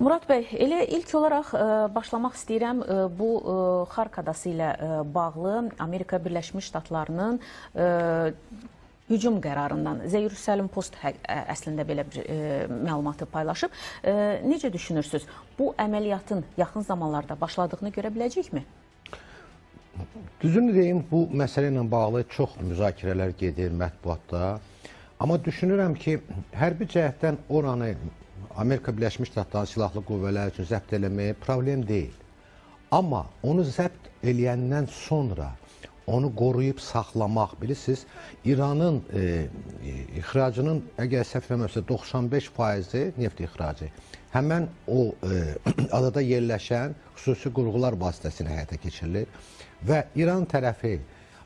Murad bəy, elə ilk olaraq başlamaq istəyirəm bu Xark adası ilə bağlı Amerika Birləşmiş Ştatlarının hücum qərarından. Jerusalem Post əslində belə bir məlumatı paylaşıb. Necə düşünürsünüz? Bu əməliyyatın yaxın zamanlarda başladığını görə biləcəkmi? Düzünü deyim, bu məsələ ilə bağlı çox müzakirələr gedir mətbuatda. Amma düşünürəm ki, hərbi cəhətdən oranı Amerika Birləşmiş Ştatlarının silahlı qüvvələri üçün zəbt eləməyə problem deyil. Amma onu zəbt eləyəndən sonra onu qoruyub saxlamaq, bilirsiniz, İranın ixracının, əgər səhv eləmirəmsə, 95% neft ixracı həmən o adada yerləşən xüsusi qurğular vasitəsilə həyata keçirilir və İran tərəfi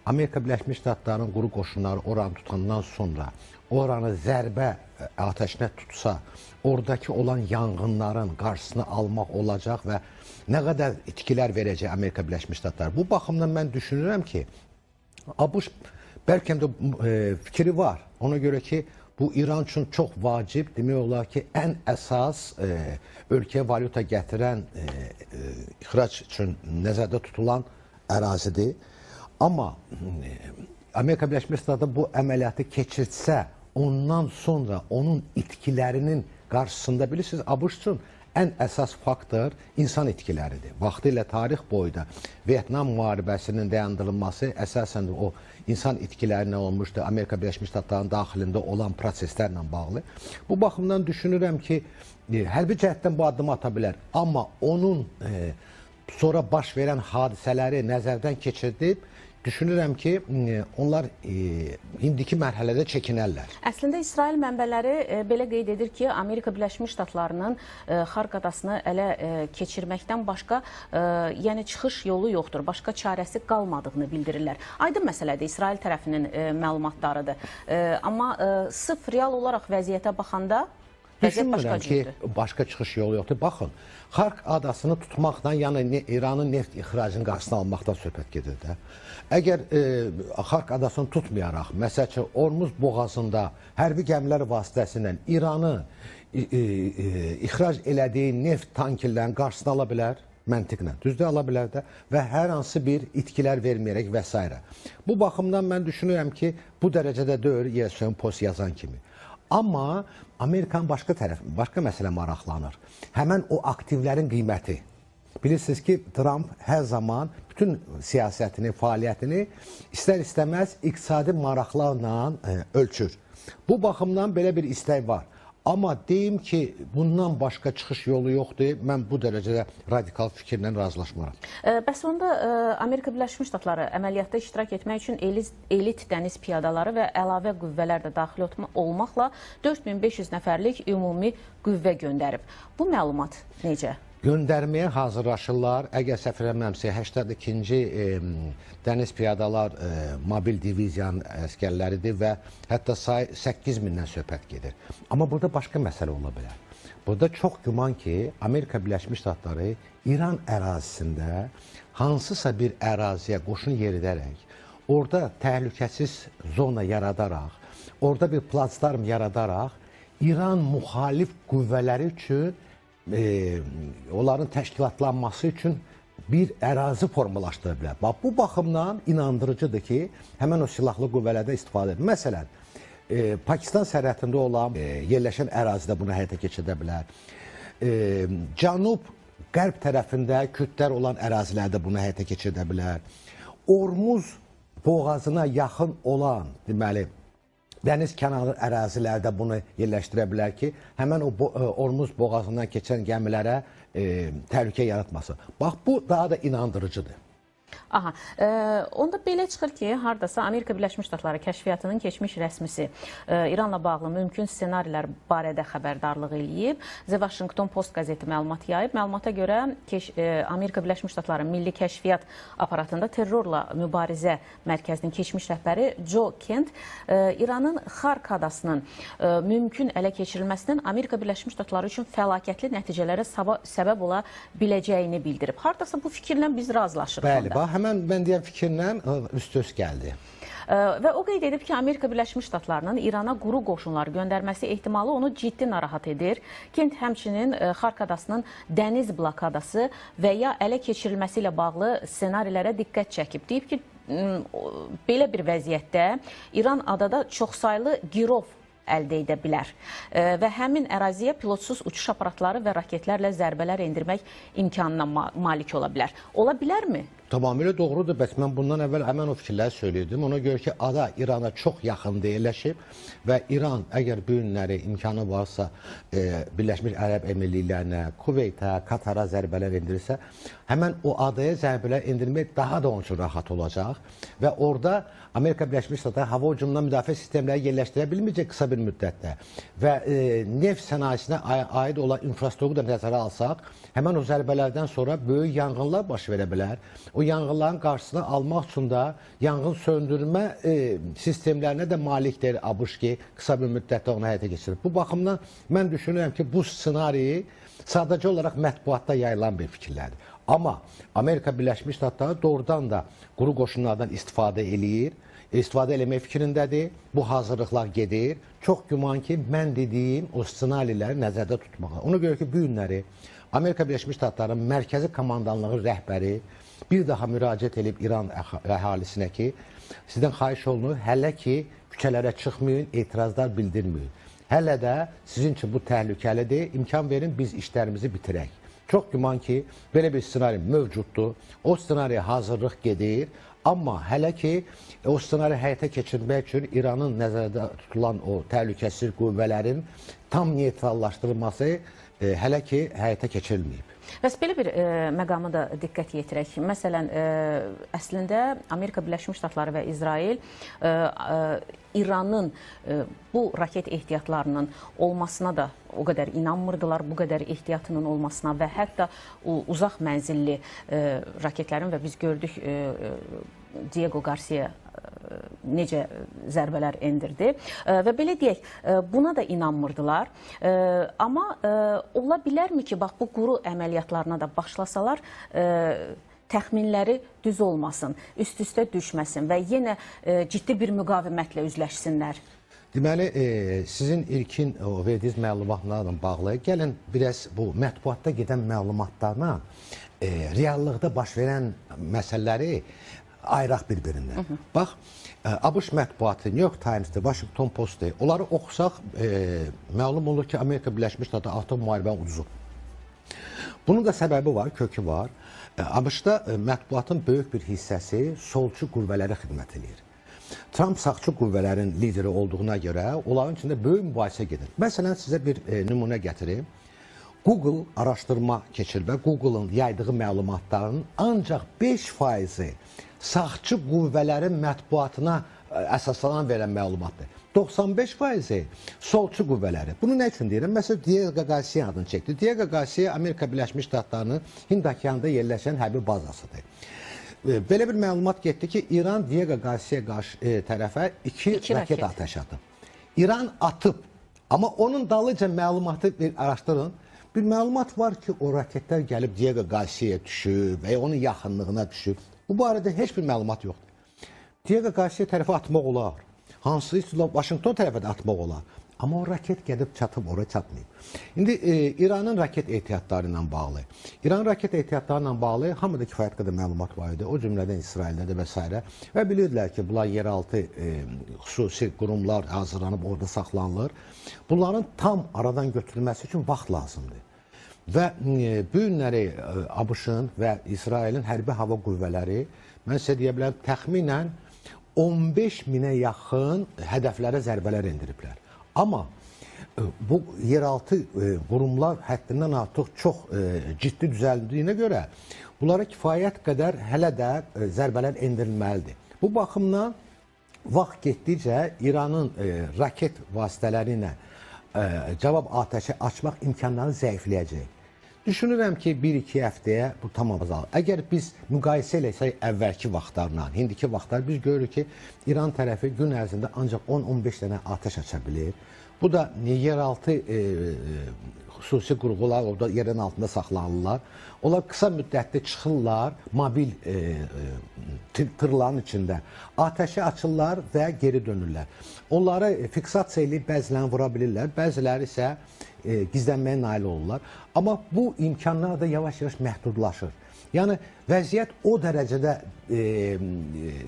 Amerika Birləşmiş Ştatlarının quru qoşunları oranı tutandan sonra oranı zərbə atəşinə tutsa, oradakı olan yanğınların qarşısını almaq olacaq və nə qədər itkilər verəcək Amerika Birləşmiş Ştatları. Bu baxımdan mən düşünürəm ki, ABŞ bəlkə də fikri var. Ona görə ki, bu İran üçün çox vacib, demək olar ki, ən əsas ölkəyə valyuta gətirən ixrac üçün nəzərdə tutulan ərazidir. Amma Amerika Birləşmiş Ştatları bu əməliyyatı keçirtsə, ondan sonra onun itkilərinin qarşısında, bilirsiniz, ABŞ üçün ən əsas faktor insan itkiləridir. Vaxtilə tarix boyda Vyetnam müharibəsinin dayandırılması əsasən o insan itkilərinə olmuşdu, Amerika Birləşmiş Ştatlarının daxilində olan proseslərlə bağlı. Bu baxımdan düşünürəm ki, hərbi cəhətdən bu addımı ata bilər. Amma onun sonra baş verən hadisələri nəzərdən keçirdib, düşünürəm ki, onlar indiki mərhələdə çəkinərlər. Əslində, İsrail mənbələri belə qeyd edir ki, Amerika Birləşmiş Ştatlarının Xark adasını ələ keçirməkdən başqa yəni çıxış yolu yoxdur, başqa çarəsi qalmadığını bildirirlər. Aydın məsələdir, İsrail tərəfinin məlumatlarıdır. Amma sırf real olaraq vəziyyətə baxanda düşünmürəm ki, başqa çıxış yolu yoxdur. Baxın, Xark adasını tutmaqdan, yəni İranın neft ixracının qarşısını almaqdan söhbət gedir də. Əgər Xark adasını tutmayaraq, məsəl üçün, Ormuz boğazında hərbi gəmilər vasitəsilə İranı ixrac elədiyi neft tankerlərinin qarşısını ala bilər, məntiqlə, düzdür, ala bilər də və hər hansı bir itkilər verməyərək və s. Bu baxımdan mən düşünürəm ki, bu dərəcədə deyil, Jerusalem Post yazan kimi. Amma Amerikanın başqa məsələ maraqlanır. Həmən o aktivlərin qiyməti. Bilirsiniz ki, Trump hər zaman bütün siyasətini, fəaliyyətini istər-istəməz iqtisadi maraqlarla ölçür. Bu baxımdan belə bir istək var. Amma deyim ki, bundan başqa çıxış yolu yoxdur. Mən bu dərəcədə radikal fikirlə razılaşmaram. Bəs onda Amerika Birləşmiş Ştatları əməliyyatda iştirak etmək üçün elit dəniz piyadaları və əlavə qüvvələr də daxil olmaqla 4500 nəfərlik ümumi qüvvə göndərib. Bu məlumat necə? Göndərməyə hazırlaşırlar. Əgər səhv eləmirəmsə, 82-ci dəniz piyadalar mobil diviziyanın əskərləridir və hətta say 8000-dən söhbət gedir. Amma burada başqa məsələ ola bilər. Burada çox güman ki, Amerika Birləşmiş Ştatları İran ərazisində hansısa bir əraziyə qoşun yeridərək, orada təhlükəsiz zona yaradaraq, orada bir platform yaradaraq, İran müxalif qüvvələri üçün onların təşkilatlanması üçün bir ərazi formalaşdıra bilər. Bu baxımdan inandırıcıdır ki, həmən o silahlı qüvvələrdə istifadə edir. Məsələn, Pakistan sərhədində olan yerləşən ərazidə bunu həyata keçirdə bilər. Cənub-qərb tərəfində kütlər olan ərazilərdə bunu həyata keçirdə bilər. Ormuz boğazına yaxın olan, deməli, dəniz kənarı ərazilərdə bunu yerləşdirə bilər ki, həmən o Ormuz boğazından keçən gəmilərə təhlükə yaratması. Bax, bu daha da inandırıcıdır. Aha, onda belə çıxır ki, hardasa Amerika Birləşmiş Ştatları kəşfiyyatının keçmiş rəsmisi İranla bağlı mümkün ssenarilər barədə xəbərdarlıq eləyib. The Washington Post qəzeti məlumat yayıb. Məlumata görə Amerika Birləşmiş Ştatları Milli Kəşfiyyat aparatında terrorla mübarizə mərkəzinin keçmiş rəhbəri Joe Kent İranın Xark adasının mümkün ələ keçirilməsinin Amerika Birləşmiş Ştatları üçün fəlakətli nəticələrə səbəb ola biləcəyini bildirib. Hardasa bu fikirlə biz razılaşırıq. Bəli, həmən mən deyən fikirlə üst-üst gəldi. Və o qeyd edib ki, Amerika Birləşmiş Ştatlarının İrana quru qoşunlar göndərməsi ehtimalı onu ciddi narahat edir. Kent həmçinin Xark adasının dəniz blokadası və ya ələ keçirilməsi ilə bağlı ssenarilərə diqqət çəkib. Deyib ki, belə bir vəziyyətdə İran adada çoxsaylı girov əldə edə bilər və həmin əraziyə pilotsuz uçuş aparatları və raketlərlə zərbələr endirmək imkanına malik ola bilər. Ola bilərmi? Tamamilə doğrudur. Bəs mən bundan əvvəl həmən o fikirləri söyləyirdim. Ona görə ki, ada İrana çox yaxın yerləşib və İran əgər bu günləri imkanı varsa Birləşmiş Ərəb Əmirliklərinə, Kuveytə, Katara zərbələr endirirsə, həmən o adaya zərbələr endirmək daha da onun üçün rahat olacaq və orada Amerika Birləşmiş Ştatları hava hücumundan müdafiə sistemləri yerləşdirə bilməyəcək qısa bir müddətdə və neft sənayesinə aid olan infrastrukturu da nəzərə alsaq, həmən o zərbələrdən sonra böyük yanğınlar baş verə bilər. O yanğınların qarşısını almaq üçün də yanğın söndürmə sistemlərinə də malikdir ABŞ ki, qısa bir müddətdə onu həyata keçirir. Bu baxımdan mən düşünürəm ki, bu ssenari sadəcə olaraq mətbuatda yayılan bir fikirlərdir. Amma Amerika Birləşmiş Ştatları doğrudan da quru qoşunlardan istifadə eləyir. İstifadə eləmək fikrindədir. Bu hazırlıqlar gedir. Çox güman ki, mən dediyim o ssenariləri nəzərdə tutmağa. Ona görə ki, bu günləri Amerika Birləşmiş Ştatlarının mərkəzi komandanlığı rəhbəri bir daha müraciət edib İran əhalisinə ki, sizdən xahiş olunur, hələ ki, küçələrə çıxmayın, etirazlar bildirməyin. Hələ də sizin üçün bu təhlükəlidir, imkan verin, biz işlərimizi bitirək. Çox güman ki, belə bir ssenari mövcuddur. O ssenariyə hazırlıq gedir. Amma hələ ki, o ssenari həyata keçirmək üçün İranın nəzərdə tutulan o təhlükəsiz qüvvələrin tam neytrallaşdırılması hələ ki, həyata keçirilməyib. Bəs belə bir məqama da diqqət yetirək. Məsələn, əslində Amerika Birləşmiş Ştatları və İsrail İranın bu raket ehtiyatlarının olmasına da o qədər inanmırdılar, bu qədər ehtiyatının olmasına və hətta uzaq mənzilli raketlərin və biz gördük Diego Garcia necə zərbələr endirdi və belə deyək, buna da inanmırdılar. Amma ola bilərmi ki, bax bu quru əməliyyatlarına da başlasalar, təxminləri düz olmasın, üst-üstə düşməsin və yenə ciddi bir müqavimətlə üzləşsinlər? Deməli, sizin ilkin verdiyiniz məlumatlarla bağlı, gəlin biraz bu mətbuatda gedən məlumatlarla reallıqda baş verən məsələləri ayıraq bir-birindən. Bax, ABŞ mətbuatı, New York Times'dir, Washington Post'dir. Onları oxusaq, məlum olur ki, Amerika Birləşmiş Ştatları artıq müharibəni uduzub. Bunun da səbəbi var, kökü var. ABŞ-da mətbuatın böyük bir hissəsi solçu qüvvələrə xidmət edir. Trump sağçı qüvvələrin lideri olduğuna görə onların içində böyük mübahisə gedir. Məsələn, sizə bir nümunə gətirim. Google araşdırma keçir və Google'ın yaydığı məlumatların ancaq 5%-i sağçı qüvvələrin mətbuatına əsaslanan verən məlumatdır. 95%-i solçu qüvvələri. Bunu nə üçün deyirəm? Məsələn, Diego Garcia adını çəkdi. Diego Garcia Amerika Birləşmiş Ştatlarının Hind okeanında yerləşən hərbi bazasıdır. Belə bir məlumat getdi ki, İran Diego Garcia tərəfə 2 raket atəş atıb. İran atıb, amma onun dalıca məlumatı araşdırın. Bir məlumat var ki, o raketlər gəlib Diego Garcia'ya düşüb və ya onun yaxınlığına düşüb. Bu barədə heç bir məlumat yoxdur. Diego Garcia tərəfə atmaq olar. Hansı Washington tərəfə də atmaq olar. Amma o raket gedib çatıb, oraya çatmayıb. İndi İranın raket ehtiyatları ilə bağlı. İran raket ehtiyatları ilə bağlı hamıda kifayət qədər məlumat var idi. O cümlədən İsraildə də və s. Və bilirdilər ki, bunlar yeraltı xüsusi qurumlar hazırlanıb orada saxlanılır. Bunların tam aradan götürülməsi üçün vaxt lazımdır. Və bu günləri ABŞ-ın və İsrailin hərbi hava qüvvələri, mən sizə deyə bilərəm, təxminən 15 minə yaxın hədəflərə zərbələr endiriblər. Amma bu yeraltı qurumlar həddindən artıq çox ciddi düzəldiyinə görə bunlara kifayət qədər hələ də zərbələr endirilməlidir. Bu baxımdan vaxt getdikcə İranın raket vasitələri ilə cavab atəşi açmaq imkanları zəifləyəcək. Düşünürəm ki, 1-2 həftəyə bu tamam azalır. Əgər biz müqayisə eləsək əvvəlki vaxtlarla, indiki vaxtlar biz görürük ki, İran tərəfi gün ərzində ancaq 10-15 dənə atəş aça bilir. Bu da yeraltı xüsusi qurğular orada yerin altında saxlanırlar. Onlar qısa müddətli çıxırlar mobil tırların içində. Atəşi açırlar və geri dönürlər. Onları fiksasiya edib bəzilərini vura bilirlər, bəziləri isə gizlənməyə nail olurlar. Amma bu imkanlar da yavaş-yavaş məhdudlaşır. Yəni vəziyyət o dərəcədə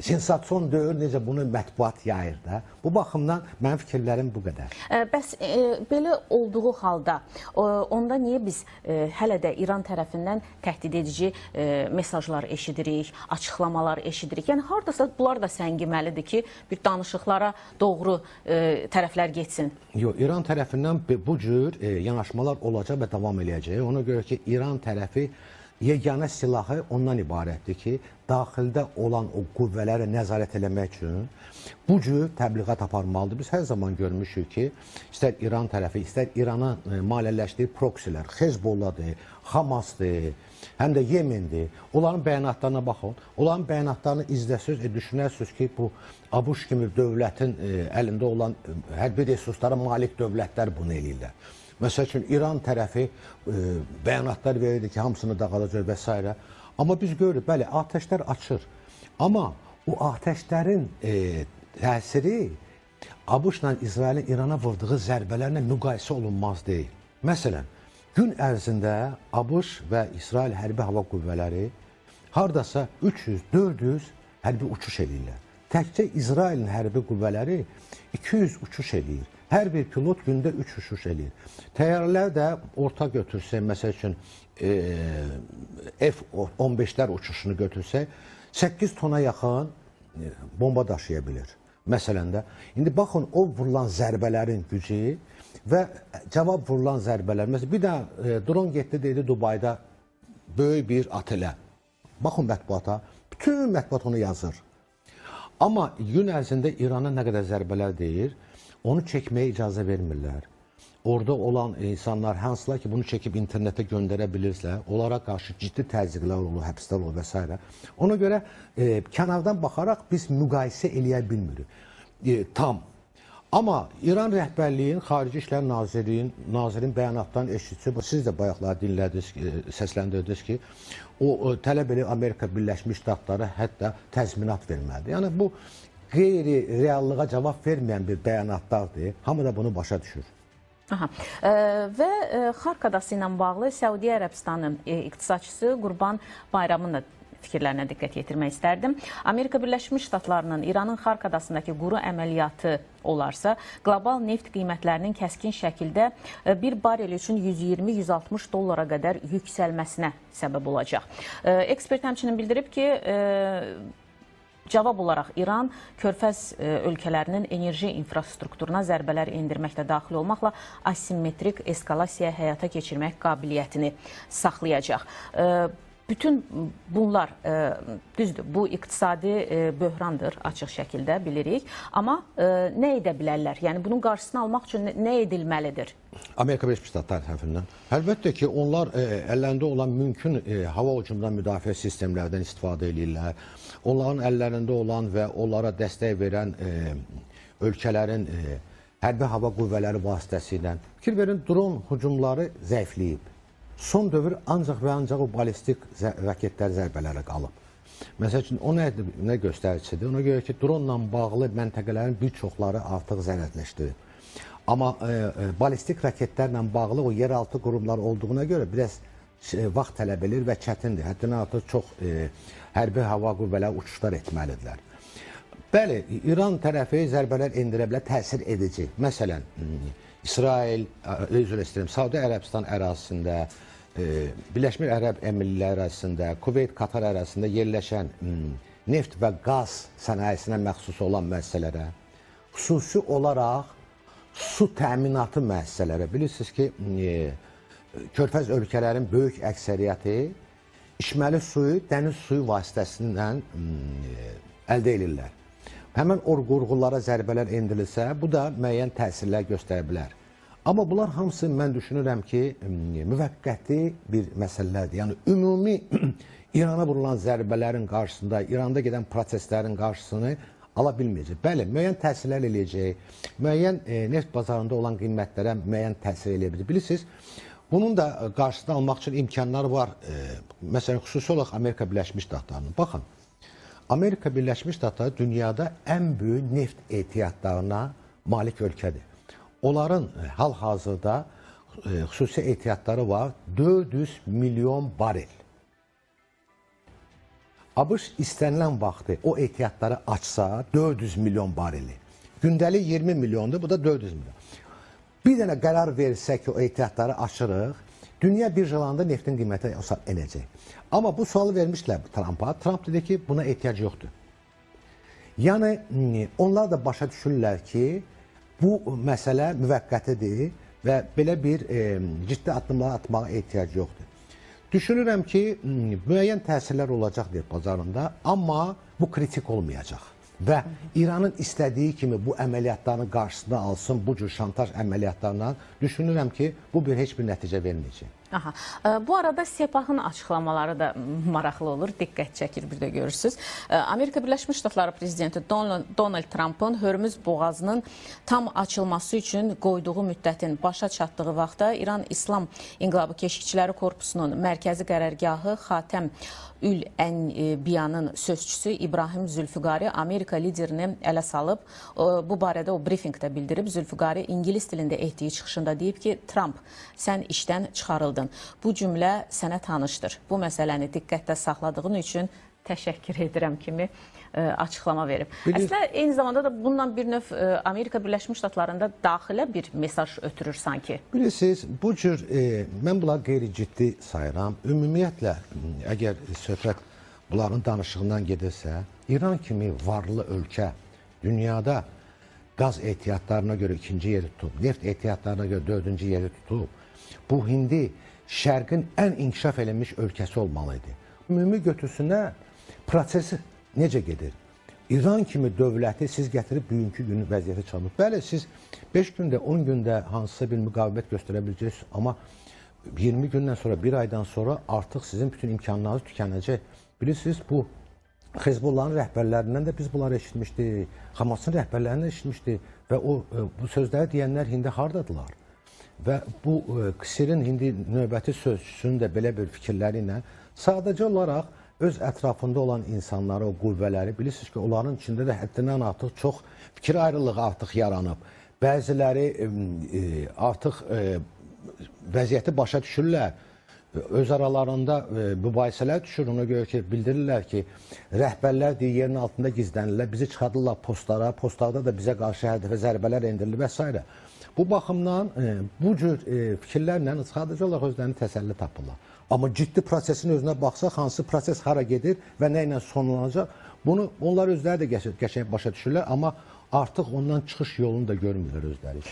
sensasiyon deyil, necə bunu mətbuat yayır da. Bu baxımdan mənim fikirlərim bu qədər. Bəs belə olduğu halda onda niyə biz hələ də İran tərəfindən təhdid edici mesajlar eşidirik, açıqlamalar eşidirik? Yəni hardasa bunlar da səngiməlidir ki, bir danışıqlara doğru tərəflər getsin. Yox, İran tərəfindən bu cür yanaşmalar olacaq və davam eləyəcək. Ona görə ki, İran tərəfi yeganə silahı ondan ibarətdir ki, daxildə olan o qüvvələri nəzarət eləmək üçün bu cür təbliğat aparmalıdır. Biz hər zaman görmüşük ki, istər İran tərəfi, istər İrana maliyyələşdiyi proksilər, Hezbollahdır, Hamasdır, həm də Yemendir. Onların bəyanatlarına baxın. Onların bəyanatlarını izləsiniz, düşünərsiniz ki, bu ABŞ kimi dövlətin əlində olan hərbi resurslara malik dövlətlər bunu eləyirlər. Məsəl üçün, İran tərəfi bəyanatlar verirdi ki, hamısını dağılacaq və s. Amma biz görürük, bəli, atəşlər açır. Amma o atəşlərin təsiri ABŞ-la İsrailin İrana vurduğu zərbələrlə müqayisə olunmaz deyil. Məsələn, gün ərzində ABŞ və İsrail hərbi hava qüvvələri hardasa 300-400 hərbi uçuş edirlər. Təkcə İsrailin hərbi qüvvələri 200 uçuş edir. Hər bir pilot gündə 3 uçuş edir. Təyyarələr də orta götürsək, məsəl üçün F-15-lər uçuşunu götürsək, 8 tona yaxın bomba daşıya bilir. Məsələn də, indi baxın o vurulan zərbələrin gücü və cavab vurulan zərbələr. Məsələn, bir də dron getdi, deyildi Dubayda böyük bir otelə. Baxın mətbuata, bütün mətbuat onu yazır. Amma gün ərzində İrana nə qədər zərbələr deyir, onu çəkməyə icazə vermirlər. Orada olan insanlar, hansılar ki, bunu çəkib internetə göndərə bilirsə, onlara qarşı ciddi təzyiqlər olur, həbslər olur və s. Ona görə kənardan baxaraq biz müqayisə eləyə bilmirik. Tam. Amma İran rəhbərliyin, Xarici İşlər Nazirinin bəyanatdan eşitçi, siz də bayaqlar dinlədiniz, səsləndirdiniz ki, o tələb edir Amerika Birləşmiş Ştatları hətta təzminat verməlidir. Yəni bu qeyri-reallığa cavab verməyən bir bəyanatlardır. Hamı da bunu başa düşür. Və Xark adası ilə bağlı Səudiyyə Ərəbistanının iqtisadçısı Qurban Bayramın da fikirlərinə diqqət yetirmək istərdim. Amerika Birləşmiş Ştatlarının İranın Xark adasındakı quru əməliyyatı olarsa, qlobal neft qiymətlərinin kəskin şəkildə bir barel üçün 120-160 dollara qədər yüksəlməsinə səbəb olacaq. Ekspert həmçinin bildirib ki, cavab olaraq İran Körfəz ölkələrinin enerji infrastrukturuna zərbələr endirməklə daxil olmaqla asimetrik eskalasiyaya həyata keçirmək qabiliyyətini saxlayacaq. Bütün bunlar, düzdür, bu iqtisadi böhrandır, açıq şəkildə bilirik. Amma nə edə bilərlər? Yəni, bunun qarşısını almaq üçün nə edilməlidir? Amerika Birləşmiş Ştatları tərəfindən. Əlbəttə ki, onlar əllərində olan mümkün hava hücumundan müdafiə sistemlərdən istifadə edirlər. Onların əllərində olan və onlara dəstək verən ölkələrin hərbi hava qüvvələri vasitəsilə fikir verin, dron hücumları zəifləyib. Son dövr ancaq və ancaq o balistik raketlər zərbələri qalıb. Məsəl üçün, o nə göstəricidir? Ona görə ki, dronla bağlı məntəqələrin bir çoxları artıq zərərləşdirir. Amma balistik raketlərlə bağlı o yeraltı qurumlar olduğuna görə biraz vaxt tələb edir və çətindir. Hətta artıq çox hərbi hava qüvvələri uçuşlar etməlidirlər. Bəli, İran tərəfi zərbələr endirə bilər, təsir edici. Məsələn, İsrail, Səudiyyə Ərəbistan ərazisində, Birləşmiş Ərəb Əmirlikləri ərazisində, Kuveyt, Katar ərazisində yerləşən neft və qaz sənayesinə məxsus olan müəssisələrə, xüsusi olaraq su təminatı müəssisələrə, bilirsiniz ki, Körfəz ölkələrin böyük əksəriyyəti içməli suyu dəniz suyu vasitəsindən əldə edirlər. Həmən o qurğulara zərbələr endirilsə, bu da müəyyən təsirlər göstərə bilər. Amma bunlar hamısı mən düşünürəm ki, müvəqqəti bir məsələlərdir. Yəni, ümumi İrana vurulan zərbələrin qarşısında, İranda gedən proseslərin qarşısını ala bilməyəcək. Bəli, müəyyən təsirlər eləyəcək, müəyyən neft bazarında olan qiymətlərə müəyyən təsir eləyə bilər. Bilirsiniz, bunun da qarşısını almaq üçün imkanları var. Məsələn, xüsusi olaraq Amerika Birləşmiş Ştatlarının. Baxın, Amerika Birləşmiş Ştatları dünyada ən böyük neft ehtiyatlarına malik ölkədir. Onların hal-hazırda xüsusi ehtiyatları var 400 milyon barel. ABŞ istənilən vaxtı o ehtiyatları açsa 400 milyon bareli. Gündəlik 20 milyondur, bu da 400 milyon. Bir dənə qərar verirsə ki, o ehtiyatları açırıq, dünya birjalarında neftin qiyməti enəcək. Amma bu sualı vermişlər Trumpa. Trump dedi ki, buna ehtiyac yoxdur. Yəni, onlar da başa düşürlər ki, bu məsələ müvəqqətidir və belə bir ciddi addımlar atmağa ehtiyac yoxdur. Düşünürəm ki, müəyyən təsirlər olacaq neft bazarında, amma bu kritik olmayacaq. Və İranın istədiyi kimi bu əməliyyatların qarşısını alsın, bu cür şantaj əməliyyatlarından düşünürəm ki, bu heç bir nəticə verməyəcək. Aha. Bu arada Sepahın açıqlamaları da maraqlı olur, diqqət çəkir, bir də görürsünüz. Amerika Birləşmiş Ştatları prezidenti Donald Trump'ın Hörmüz boğazının tam açılması üçün qoyduğu müddətin başa çatdığı vaxtda İran İslam İnqilabı Keşikçiləri Korpusunun mərkəzi qərargahı Xatəm Ül-Ənbiyanın sözçüsü İbrahim Zülfüqari Amerika liderini ələ salıb. Bu barədə o brifinqdə bildirib. Zülfüqari İngilis dilində etdiyi çıxışında deyib ki, Trump, sən işdən çıxarıldın. Bu cümlə sənə tanışdır. Bu məsələni diqqətdə saxladığın üçün təşəkkür edirəm kimi açıqlama verib. Əslində, eyni zamanda da bundan bir növ Amerika Birləşmiş Ştatlarında daxilə bir mesaj ötürür sanki. Bilirsiniz, bu cür, mən bunları qeyri-ciddi sayıram. Ümumiyyətlə, əgər söhbət bunların danışığından gedirsə, İran kimi varlı ölkə dünyada qaz ehtiyatlarına görə 2-ci yeri tutub, neft ehtiyatlarına görə 4-cü yeri tutub, bu indi şərqin ən inkişaf edilmiş ölkəsi olmalıydı. Ümumi götürsünə prosesi necə gedir? İran kimi dövləti siz gətirib bugünkü günün vəziyyəti çalıb. Bəli, siz 5 gündə, 10 gündə hansısa bir müqavimət göstərə biləcəksiniz, amma 20 gündən sonra, bir aydan sonra artıq sizin bütün imkanlarınız tükənəcək. Bilirsiniz, bu Hezbollahın rəhbərlərindən də biz bunları eşitmişdik, Hamasın rəhbərlərindən eşitmişdik və bu sözləri deyənlər indi hardadılar? Və bu Ksirin indi növbəti sözçüsünün də belə bir fikirləri ilə sadəcə olaraq öz ətrafında olan insanları, o qüvvələri, bilirsiniz ki, onların içində də həddindən artıq çox fikir ayrılığı artıq yaranıb. Bəziləri artıq vəziyyəti başa düşürlər, öz aralarında mübahisələr düşür, ona görə ki, bildirirlər ki, rəhbərlər yerin altında gizlənirlər, bizi çıxadırlar postlara, postlarda da bizə qarşı hər dəfə zərbələr endirilir və s. Bu baxımdan bu cür fikirlərlə sadəcə olaraq özlərini təsəlli tapırlar. Amma ciddi prosesin özünə baxsaq, hansı proses hara gedir və nə ilə sonlanacaq, bunu onlar özləri də qəşəng başa düşürlər, amma artıq ondan çıxış yolunu da görmürlər özləri.